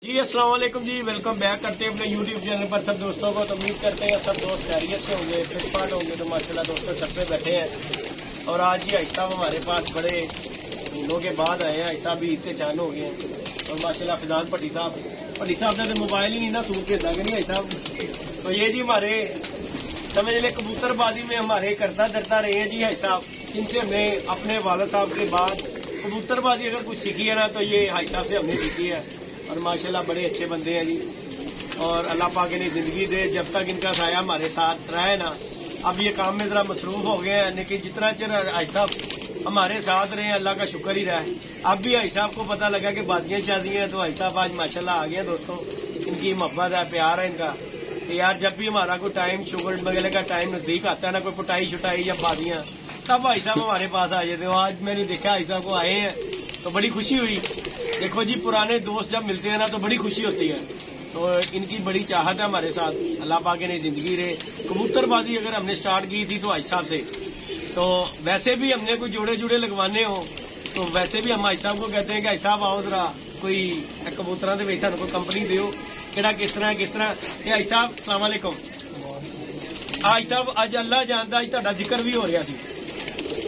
जी अस्सलाम वालेकुम जी, welcome back करते हैं अपने यूट्यूब चैनल पर सब दोस्तों को। तो उम्मीद करते हैं सब दोस्त खैरियत से होंगे, फिटफाट होंगे। तो माशाल्लाह दोस्तों छत पे बैठे हैं और आज ये भाई साहब हमारे पास बड़े महीनों के बाद आए हैं। भाई साहब भी इतने चान हो गए हैं और माशाल्लाह फिजान भट्टी साहब ने तो मोबाइल ही नहीं ना सूट के नहीं भाई साहब। तो ये जी हमारे समझ ले कबूतरबाजी में हमारे करता धरता रहे हैं जी भाई साहब, इनसे हमने अपने वाला साहब के बाद कबूतरबाजी अगर कुछ सीखी है ना तो ये भाई साहब से हमने सीखी है। और माशाल्लाह बड़े अच्छे बंदे हैं जी और अल्लाह पाक ने जिंदगी दे, जब तक इनका साया हमारे साथ रहे ना। अब ये काम में जरा मसरूफ हो गए हैं, लेकिन जितना चिर भाई साहब हमारे साथ रहे अल्लाह का शुक्र ही रहा है। अब भी भाई साहब को पता लगा कि बाजियां शादियां हैं तो भाई साहब आज माशाल्लाह आ गए हैं दोस्तों। इनकी मोहब्बत है, प्यार है इनका। यार जब भी हमारा कोई टाइम शुगर वगैरह का टाइम नजदीक आता है ना, कोई पुटाई छुटाई या बाजियां, तब भाई साहब हमारे पास आ जाते हो। आज मैंने देखा भाई साहब को आए हैं तो बड़ी खुशी हुई। देखो जी पुराने दोस्त जब मिलते हैं ना तो बड़ी खुशी होती है। तो इनकी बड़ी चाहत है हमारे साथ, अल्लाह पाक ने जिंदगी रहे। कबूतरबाजी अगर हमने स्टार्ट की थी तो भाई साहब से, तो वैसे भी हमने कोई जोड़े जुड़े लगवाने हो तो वैसे भी हम भाई साहब को कहते हैं कि भाई साहब आओ जरा कोई कबूतरा के वैसा कोई कंपनी दो कि किस तरह। भाई साहब अस्सलाम वालेकुम। भाई साहब अज अल्लाह जानता अज तुहाडा जिक्र भी हो रहा सी।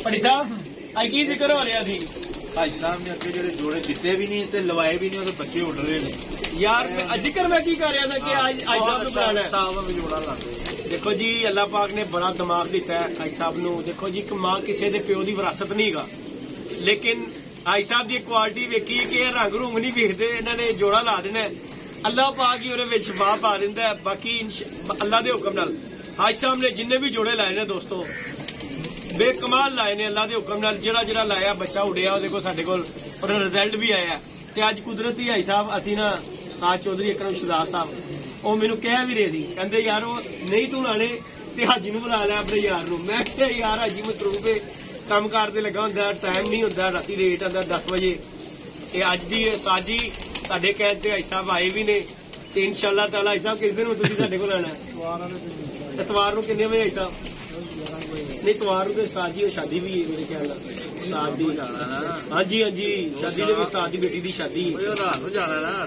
भाई साहब अज की जिक्र हो रहा सी? भाई साहब ने अगे जो जोड़े दिते भी नहीं ते लवाए भी नहीं, बच्चे उड़ रहे हैं यार। जिक्र मैं की कर रहा था कि आज साहब बुलाना है। जोड़ा लाते। देखो जी अल्लाह पाक ने बड़ा दिमाग दिता है आई साहब नू। देखो जी मां किसी के प्यो की विरासत नहीं गा, लेकिन आई साहब की क्वालिटी वेखी कि रंग रूंग नहीं वेखते, इन्होंने जोड़ा ला देना अल्लाह पाक ही उहदे विच शफा पा दिंदा है। बाकी अल्लाह के हुक्म नाल आई साहब ने जिन्ने भी जोड़े लाए ने दोस्तों बेकमाल लाए ने अल्लाह के हुक्म नाल। जिहड़ा लाया बच्चा उड़िया वो देखो साडे कोल और रिजल्ट भी आया। ते अज कुदरती भाई साहब असी ना साज चौधरी अकरम शहजाद साहब वो मैनू कह भी रहे थे, कहते यार वो नहीं तू लाने ते हाजी नू बुला लिया अपने यार नू। मैं क्या यार हाजी मसरूफ है, काम कार ते लगा हुंदा, टाइम नहीं हुंदा, राती लेट आंदा 10 बजे। ते अज दी साजी साडे कहते ते भाई साहब आए भी ने ते इंशाअल्लाह ताला भाई साहब किस दिन तुसीं साडे कोल आना है? इतवार नू किन्ने बजे भाई साहब? नहीं इतवार को साजी शादी भी है मेरे ख्याल शादी। हाँ जी शादी में उस्ताद की बेटी की शादी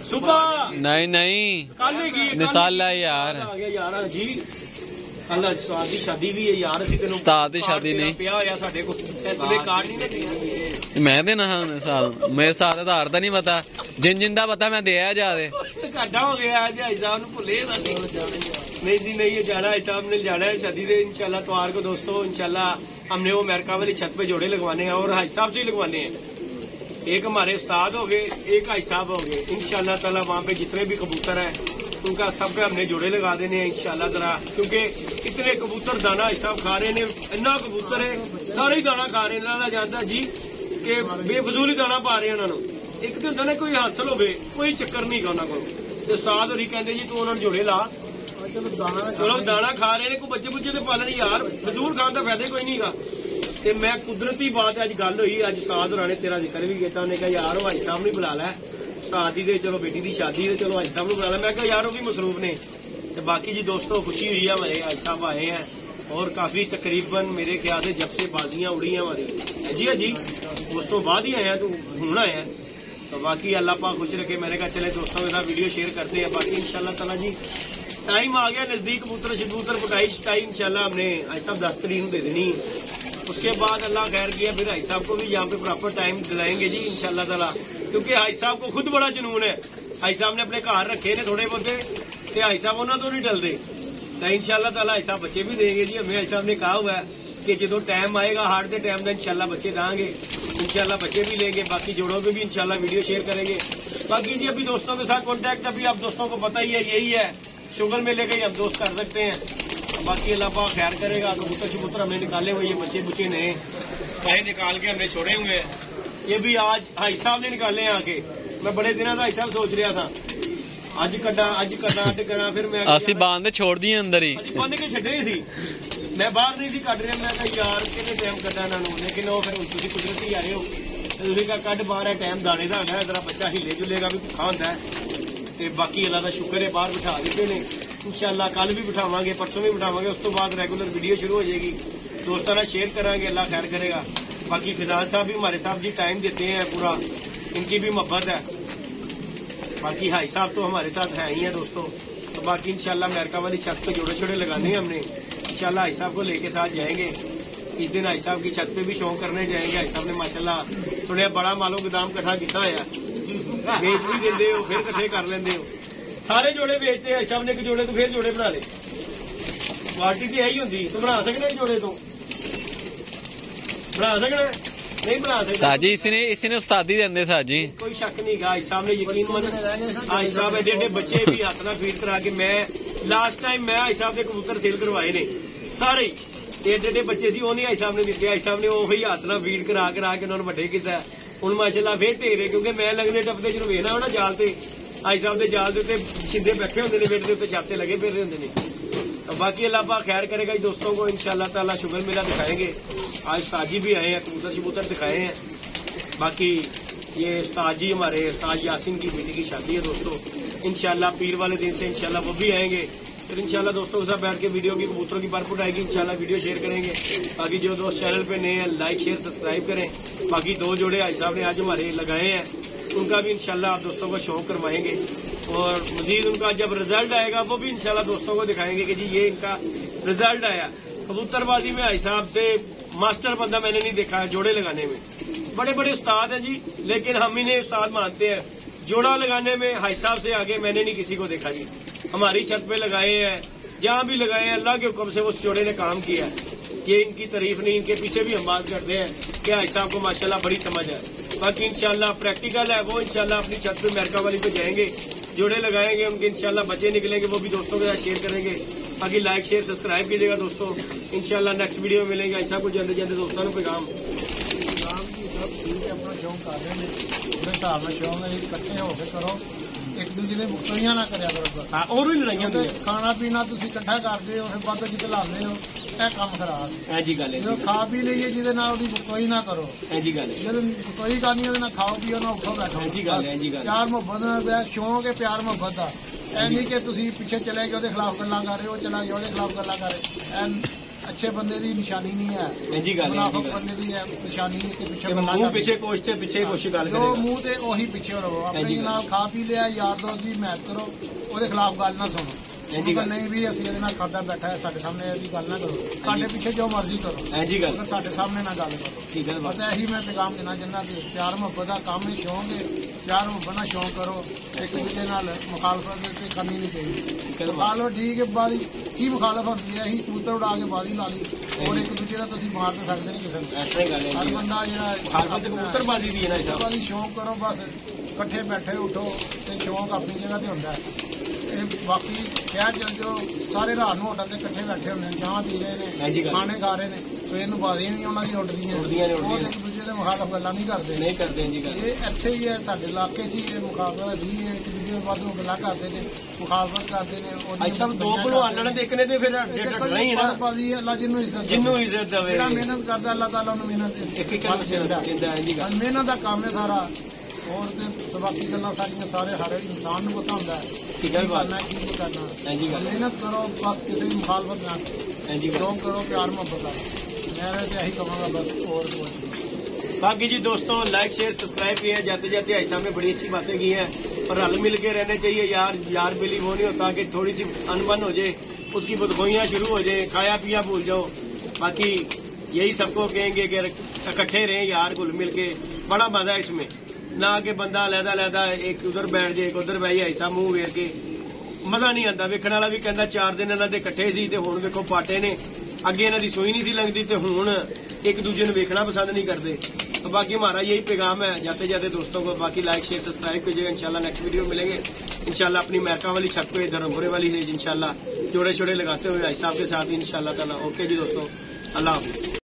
सुबह नहीं कल ही यार आ गया यार जी। कल उस्ताद की शादी भी है यार। उस्ताद की शादी नहीं पिया होया साडे को कार्ड नहीं मैं देना मेरे साथ आधार का नहीं पता, जिन दा पता मैं दिया जा घाटा हो गया है भाई साहब भुले नहीं जी नहीं। ये जाना है साहब ने जाना है शादी से इंशाल्लाह इतवार को दोस्तों। इंशाल्लाह हमने वो अमेरिका वाली छत पे जोड़े लगवाने हैं और हाई साहब से ही लगवाने हैं। एक हमारे उस्ताद हो गए, एक हाई साहब हो गए। इंशाल्लाह ताला वहाँ पे जितने भी कबूतर हैं उनका सबके हमने जोड़े लगा देने हैं इंशाल्लाह ताला। क्योंकि इतने कबूतर दाना हाई साहब खा रहे हैं, इन्ना कबूतर है सारे ही दाना खा रहे हैं। इन्होंने जानता जी कि बेफजूल ही दाना पा रहे हैं उन्होंने। एक तो होंगे कोई हासिल हो कोई चक्कर नहीं गा उन्होंने को। उस्ताद होरी कहते जी तू उन्होंने जोड़े ला, चलो दाना खा रहे हैं, कोई बच्चे बुच्चे तो पालन यार, फजूल खान का फायदा कोई नहीं गा। ते मैं कुदरती बात अज गल हुई, अज उस्ताद होरां ने तेरा जिक्र भी किया, उन्हें कहा यार भाई साहब ने बुला लै उस्ताद दी चलो बेटी की शादी है, चलो भाई साहब ने बुला लै। मैं कहा यार वो भी मसरूफ ने। तो बाकी जी दोस्तों खुशी हुई है, हमारे भाई साहब आए हैं और काफी तकरीबन मेरे ख्याल से जब से बाजियां उड़ी हैं हमारी जी दोस्तों बाद ही आए हैं तो हूं आए हैं। तो बाकी अल्लाह पाक खुश रखे। मैंने कहा चले दोस्तों के साथ वीडियो शेयर करते हैं। बाकी इंशाल्लाह ताला जी टाइम आ गया नजदीक, कबूतर पकाई छटाई इंशाल्लाह हमने भाई साहब 10 तारीख दे देनी। उसके बाद अल्लाह खैर किया फिर भाई साहब को भी यहाँ पे प्रॉपर टाइम दिलाएंगे जी इंशाल्लाह ताला। क्योंकि भाई साहब को खुद बड़ा जुनून है, भाई साहब ने अपने घर रखे ने थोड़े बहुते ते भाई साहब उन्होंने तो नहीं टलते। तो इंशाल्लाह ताला भाई साहब बच्चे भी देंगे जी। हमें भाई साहब ने कहा हुआ है कि जो टाइम आएगा हार्ट के टाइम का इंशाल्लाह बच्चे देंगे, इंशाल्लाह बच्चे भी लेंगे। बाकी जोड़ों के भी इंशाल्लाह वीडियो शेयर करेंगे। बाकी जी अभी दोस्तों के साथ कॉन्टैक्ट अभी आप दोस्तों को पता ही है यही है, शुगर में लेकर हम दोस्त कर सकते हैं। बाकी अल्लाह पाक खैर करेगा। कबूतर शबूतर हमने निकाले हुए, ये बच्चे बुच्चे नए पाए निकाल के हमने छोड़े हुए हैं। ये भी आज हाई साहब ने निकाले हैं आके। मैं बड़े दिनों का हाई साहब सोच रहा था अज कड़ा अड करा, फिर मैं बांध छोड़ दिए अंदर ही बन के छे सी, मैं बाहर नहीं सी कट रहा। मैं कहा यार कि टाइम कटा इन्होंने, लेकिन वो फिर तुम कुदरती आए हो कट बाहर है टाइम दाने का है जरा बच्चा हिले जुलेगा भी भुखा होंगे। तो बाकी अल्लाह का शुक्र है बाहर बिठा देते हैं इंशाल्लाह। कल भी बिठावांगे, परसों भी बिठावांगे, उस तो बाद रेगुलर वीडियो शुरू हो जाएगी। दोस्तों ने शेयर करांगे, अल्लाह खैर करेगा। बाकी फिजान साहब भी हमारे साहब जी टाइम देते हैं पूरा, इनकी भी मोहब्बत है। बाकी हाई साहब तो हमारे साथ है ही है दोस्तों। तो बाकी इंशाल्लाह अमेरिका वाली छत पे जोड़े छोड़े लगाने हैं हमने। इंशाल्लाह हाई साहब को लेके साथ जाएंगे। इस दिन हाई साहब की छत पे भी शौक करने जाएंगे। हाई साहब ने माशाल्लाह सुने बड़ा मालो गोदाम कट्ठा किया है, बेच भी देंगे हो फिर कट्ठे कर लेंगे हो। सारे जोड़े बेचते हाई साहब ने, एक जोड़े तो फिर जोड़े बना ले। क्वालिटी तो यही होंगी। तो बना सकना जोड़े तो बना सकना, नहीं बना सकते साजी इसी ने उस्तादी देंदे साजी। कोई शक नहीं गा। हाई साहब ने यकीन मन, हाई साहब एडे एडे बच्चे भी हाथ ना फीड करा के, मैं लास्ट टाइम मैं हाई साहब के कबूतर सेल करवाए ने सारे ही एडे एडे बच्चे सी, वो नहीं हाई साहब ने दिते। हाई साहब ने वही हाथ ना फीड करा के उन्होंने ਵੱਡੇ ਕੀਤਾ। ਹੁਣ माशाल्लाह फिर ढेरे, क्योंकि मैं लगने टपते जो वेखना हो ना जाल ते हाई साहब के जाल के छिंदे बैठे होंगे ने, बेट के उत्ते छाते लगे फिर रहे होंगे ने। तो बाकी अल्लाह पाक खैर करेगा जी दोस्तों को। इंशाल्लाह ताला शुगर मेला दिखाएंगे। आज ताजी भी आए हैं, कबूतर शबूतर दिखाए हैं। बाकी ये ताजी हमारे ताज यासीन की बेटी की शादी है दोस्तों। इंशाल्लाह पीर वाले दिन से इंशाल्लाह वो भी आएंगे। फिर इंशाल्लाह दोस्तों के साथ बैठ के वीडियो की कबूतरों की बरपुट आएगी। इंशाल्लाह वीडियो शेयर करेंगे। बाकी जो दोस्त चैनल पे नए हैं लाइक शेयर सब्सक्राइब करें। बाकी 2 जोड़े हाई साहब ने आज हमारे लगाए हैं, उनका भी इंशाल्लाह आप दोस्तों को शौक करवाएंगे। और मजीद उनका जब रिजल्ट आएगा वो भी इंशाल्लाह दोस्तों को दिखाएंगे कि जी ये इनका रिजल्ट आया। कबूतरबाजी में हाई साहब से मास्टर बंदा मैंने नहीं देखा है जोड़े लगाने में। बड़े बड़े उस्ताद हैं जी, लेकिन हम इन्हें उस्ताद मानते हैं। जोड़ा लगाने में हाई साहब से आगे मैंने नहीं किसी को देखा जी। हमारी छत पे लगाए हैं, जहां भी लगाए हैं अल्लाह के हुक्म से उस जोड़े ने काम किया है। ये इनकी तारीफ नहीं, इनके पीछे भी हम बात करते हैं कि हाई साहब को माशाल्लाह बड़ी समझ है। बाकी इंशाल्लाह प्रैक्टिकल है, वो इंशाल्लाह अपनी छत पे अमेरिका वाली पे जाएंगे, जोड़े लगाएंगे, उनके इंशाल्लाह बच्चे निकलेंगे, वो भी दोस्तों के साथ शेयर करेंगे। बाकी लाइक शेयर सब्सक्राइब कीजिएगा दोस्तों। इंशाल्लाह नेक्स्ट वीडियो में मिलेंगे। ऐसा कुछ जल्दी जल्दी दोस्तों को पैगाम अपना शौक कर रहे हैं, ਉਹਦੇ ਹਿਸਾਬ ਨਾਲ ਸ਼ੌਕ ਹੈ ਇਕੱਠੇ ਹੋ ਕੇ ਕਰੋ, ਇੱਕ ਦੂਜੇ ਦੇ ਮੁਕਤੀਆਂ ਨਾ ਕਰਿਆ ਕਰੋ ਬਸ। हाँ और भी लड़ाइयां होंगी ਖਾਣਾ ਪੀਣਾ ਤੁਸੀਂ ਇਕੱਠਾ ਕਰਦੇ ਹੋ, ਫਿਰ ਬਾਅਦ ਵਿੱਚ ਲਾਉਂਦੇ ਹੋ, ਇਹ ਕੰਮ ਖਰਾਬ ਹੈ। है जी गल है ਜਦੋਂ ਖਾ ਪੀ ਲਈਏ ਜਿਹਦੇ ਨਾਲ ਉਹਦੀ ਮੁਕਤਈ ਨਾ ਕਰੋ, है जी गल है ਜਦੋਂ ਮੁਕਤਈ ਕਰਨੀ ਉਹਦੇ ਨਾਲ ਖਾਓ ਪੀਓ ਨਾ ਉੱਠੋ ਬੈਠੋ। है जी गल है जी गल है। ਪਿਆਰ ਮੁਹੱਬਤ ਨਾਲ ਵਿਆਹ ਸ਼ੌਕ ਹੈ, ਪਿਆਰ ਮੁਹੱਬਤ ਦਾ। ਇਹ ਨਹੀਂ ਕਿ ਤੁਸੀਂ ਪਿੱਛੇ ਚਲੇ ਗਏ ਉਹਦੇ ਖਿਲਾਫ ਗੱਲਾਂ ਕਰ ਰਹੇ ਹੋ, ਚਲਾ ਗਿਆ ਉਹਦੇ ਖਿਲਾਫ ਗੱਲਾਂ ਕਰ ਰਹੇ। ਇਹ अच्छे बंदे की निशानी नहीं है, है जी गल है। मुनाफिक बंदे की निशानी नहीं कि पीछे मुंह पीछे कोशते पीछे कोशिश गल जो करेगा। मुंह ते ओही पीछे रहो। अपने जनाब खा पी लिया, यार दोस्त की महनत करो, ਉਹਦੇ ਖਿਲਾਫ ਗੱਲ ਨਾ ਸੁਣੋ। नहीं भी असं ਇਹਦੇ ਨਾਲ ਖਾਦਾ ਬੈਠਾ ਹੈ, ਸਾਡੇ ਸਾਹਮਣੇ ਇਹਦੀ ਗੱਲ ਨਾ ਕਰੋ, ਸਾਡੇ ਪਿੱਛੇ ਜੋ ਮਰਜ਼ੀ ਕਰੋ, है जी गल ਸਾਡੇ ਸਾਹਮਣੇ ਨਾ ਗੱਲ ਕਰੋ। ठीक है ਬਸ ਇਹੀ ਮੈਂ ਪੈਗਾਮ ਦੇਣਾ ਚਾਹੁੰਦਾ ਕਿ ਪਿਆਰ ਮੁਹੱਬਤ ਦਾ ਕੰਮ ਹੈ, ਸ਼ੌਂਕ ਹੈ, ਪਿਆਰ ਮੁਹੱਬਤ ਨਾਲ ਸ਼ੌਂਕ ਕਰੋ। ਇੱਕ ਦੂਜੇ ਨਾਲ ਮੁਖਾਲਫਤ ਤੇ ਕਰਨੀ ਨਹੀਂ ਚਾਹੀਦੀ। ਮੁਖਾਲਫਤ ਠੀਕ ਹੈ, ਬਾਦੀ ਕੀ ਮੁਖਾਲਫਤ ਹੁੰਦੀ ਹੈ, ਅਸੀਂ ਕਬੂਤਰ ਉਡਾ ਕੇ ਬਾਦੀ ਲਾ ਲਈ, ਔਰ ਇੱਕ ਦੂਜੇ ਦਾ ਤੁਸੀਂ ਮਾਰ ਤਾਂ ਸਕਦੇ ਨਹੀਂ ਕਿਸੇ ਨੂੰ। ऐसा ही गल ਹਰ है। ਬੰਦਾ ਜਿਹੜਾ मुखालफत कबूतरबाजी दी है ना साहब। ਬਾਦੀ ਸ਼ੌਂਕ ਕਰੋ, ਬਸ ਇਕੱਠੇ ਬੈਠੇ ਉਠੋ ਤੇ ਸ਼ੌਂਕ ਆਪਣੀ ਜਗ੍ਹਾ ਤੇ ਹੁੰਦਾ ਹੈ। ਇਹ ਬਾਕੀ ਸ਼ਹਿਰ ਚੱਲ ਜਾਓ, ਸਾਰੇ ਰਾਤ ਨੂੰ ਹੋਟਲ ਤੇ ਇਕੱਠੇ ਬੈਠੇ ਹੁੰਦੇ ਨੇ, ਚਾਹ ਪੀ ਰਹੇ ਹਾਂਜੀ ਨੇ, ਗੱਲ। ਖਾਣੇ ਖਾ ਰਹੇ ਨੇ, ਸਵੇਰ ਨੂੰ ਬਾਜ਼ੀਆਂ ਨਹੀਂ ਉਹਨਾਂ ਦੀ ਉੱਡਦੀਆਂ ਉੱਡਦੀਆਂ ਨੇ, ਉਹ ਉੱਡਦੀਆਂ ਇੱਕ ਦੂਜੇ ਦੇ ਮੁਖਾਲਫ ਗੱਲਾਂ ਨਹੀਂ ਕਰਦੇ। नहीं करते हैं जी गल। ਇਹ ਇੱਥੇ ਹੀ ਹੈ, ਸਾਡੇ ਇਲਾਕੇ 'ਚ ਹੀ ਇਹ ਮੁਖਾਲਫਤ ਦੀ ਹੈ, ਇੱਕ ਦੂਜੇ ਦੇ ਵਾਧੂ ਗੱਲਾਂ ਕਰਦੇ ਨੇ, ਮੁਖਾਲਫਤ ਕਰਦੇ ਨੇ। भाई साहब 2 किलो आलण देखने ते फिर डटना ही है ना। ਬਾਜ਼ੀ ਅੱਲਾ ਜਿਹਨੂੰ ਇੱਜ਼ਤ ਦੇਵੇ। जिन्नू इज्जत देवे ਜਿਹੜਾ ਮਿਹਨਤ ਕਰਦਾ ਅੱਲਾ ਤਾਲਾ ਉਹਨੂੰ ਮਿਹਨਤ एक एक दिंदा है जी गल। ਮਿਹਨਤ ਦਾ ਕੰਮ ਹੈ ਸਾਰਾ। ਹੋਰ ਤੇ ਬਾਕੀ ਗੱਲਾਂ ਸਾਰੀਆਂ ਸਾਰੇ ਹਰ ਇਨਸਾਨ ਨੂੰ ਪਤਾ ਹੁੰਦਾ ਹੈ ਠੀਕ ਹੈ ਬਾਤ। ਕਰਨਾ ਕੀ ਨਹੀਂ ਕਰਨਾ। ਹਾਂਜੀ ਗੱਲ। ਮਿਹਨਤ ਕਰੋ, ਬਸ ਕਿਸੇ ਦੀ ਮੁਖਾਲਫਤ ਨਾ ਕਰੋ, है जी गल। ਸ਼ੌਂਕ ਕਰੋ, ਪਿਆਰ ਮੁਹੱਬਤ ਦਾ। ਮੈਂ ਤੇ ਇਹੀ ਕਹਾਂਗਾ ਬਸ, ਹੋਰ ਕੁਝ ਨਹੀਂ। बाकी जी दोस्तों लाइक शेयर सब्सक्राइब किए हैं। जाते जाते हाई साहब ने बड़ी अच्छी बातें की हैं, पर रल मिल के रहने चाहिए। यार बिली वो नहीं होता कि थोड़ी सी अनबन हो जाए, उसकी बदगोइयां शुरू हो जाए, खाया पिया भूल जाओ। बाकी यही सबको कहेंगे कि इकट्ठे रहें यार, घुल मिल के। बड़ा मजा है इसमें, ना कि बंदा अलहदा एक उधर बैठ जाए, एक उधर बह जाए, हाई साहब मुंह वेर के मजा नहीं आता। वेखण वाला भी कहता 4 दिन इन्हां दे इकट्ठे सी ते हुण वेखो पाटे ने, अगे इन्हां दी सूई नहीं सी लगदी ते हुण एक दूजे ਨੂੰ ਵੇਖਣਾ पसंद नहीं करते। तो बाकी हमारा यही पैगाम है जाते जाते दोस्तों को। बाकी लाइक शेयर सब्सक्राइब कीजिएगा। इंशाल्लाह नेक्स्ट वीडियो में मिलेंगे। इंशाल्लाह अपनी अमेरिका वाली छत पे धर्मपुरे वाली है इंशाल्लाह जोड़े छोड़े लगाते हुए भाई साहब के साथ इंशाल्लाह ताला। ओके जी दोस्तों, अल्लाह हाफिज़।